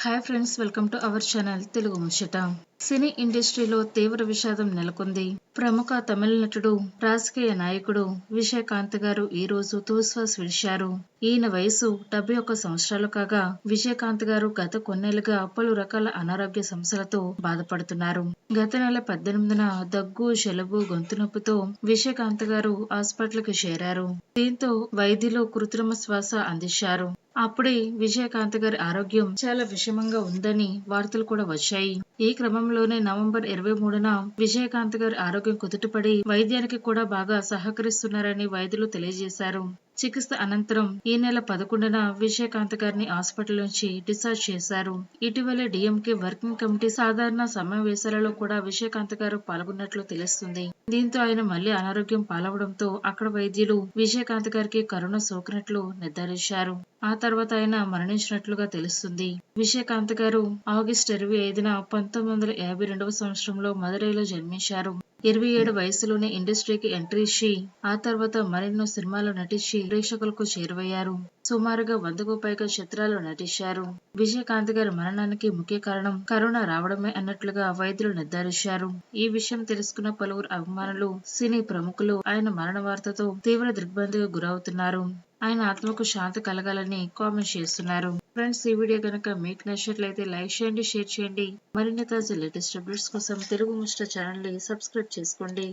Hi friends, welcome to our channel Telugu ముచ్చట. సినీ ఇండస్ట్రీలో తీవ్ర విషాదం నెలకొంది. ప్రముఖ తమిళ నటుడు, రాజకీయ నాయకుడు విజయకాంత్ గారు ఈ రోజు తుదిశ్వాస విడిచారు. ఈయన వయసు 71 సంవత్సరాలు కాగా విజయకాంత్ గారు గత కొన్నేళ్లుగా పలు రకాల అనారోగ్య సమస్యలతో బాధపడుతున్నారు. గత నెల 18న దగ్గు, జలుబు, గొంతు నొప్పితో విజయకాంత్ గారు హాస్పిటల్కి చేరారు. దీంతో వైద్యులు కృత్రిమ శ్వాస అందించారు. అప్పుడే విజయకాంత్ గారి ఆరోగ్యం చాలా విషమంగా ఉందని వార్తలు కూడా వచ్చాయి. ఈ క్రమంలోనే నవంబర్ 23న విజయకాంత్ గారి ఆరోగ్యం కుదుటపడి వైద్యానికి కూడా బాగా సహకరిస్తున్నారని వైద్యులు తెలియజేశారు. చికిత్స అనంతరం ఈ నెల 11న విజయకాంత్ గారిని హాస్పిటల్ నుంచి డిశ్చార్జ్ చేశారు. ఇటీవలే డిఎంకే వర్కింగ్ కమిటీ సాధారణ సమావేశాలలో కూడా విజయకాంత్ గారు పాల్గొన్నట్లు తెలుస్తుంది. దీంతో ఆయన మళ్లీ అనారోగ్యం పాలవడంతో అక్కడ వైద్యులు విజయకాంత్ గారికి కరోనా సోకినట్లు నిర్ధారించారు. ఆ తర్వాత ఆయన మరణించినట్లుగా తెలుస్తుంది. విజయకాంత్ గారు ఆగస్టు 25న 1952వ సంవత్సరంలో మదురైలో జన్మించారు. 27 వయసులోనే ఇండస్ట్రీకి ఎంట్రీ ఇచ్చి ఆ తర్వాత మరెన్నో సినిమాల్లో నటించి ప్రేక్షకులకు చేరువయ్యారు. సుమారుగా 100కు పైగా చిత్రాల్లో నటించారు. విజయకాంత్ గారి మరణానికి ముఖ్య కారణం కరోనా రావడమే అన్నట్లుగా వైద్యులు నిర్ధారించారు. ఈ విషయం తెలుసుకున్న పలువురు అభిమానులు, సినీ ప్రముఖులు ఆయన మరణ వార్తతో తీవ్ర దిగ్భ్రాంతికి గురవుతున్నారు. ఆయన ఆత్మకు శాంతి కలగాలని కామెంట్ చేస్తున్నారు. ఫ్రెండ్స్, ఈ వీడియో కనుక మీకు నచ్చినట్లయితే లైక్ చేయండి, షేర్ చేయండి. మరిన్ని తాజా లేటెస్ట్ అప్డేట్స్ కోసం తెలుగు ముచ్చట ఛానల్ ని సబ్స్క్రైబ్ చేసుకోండి.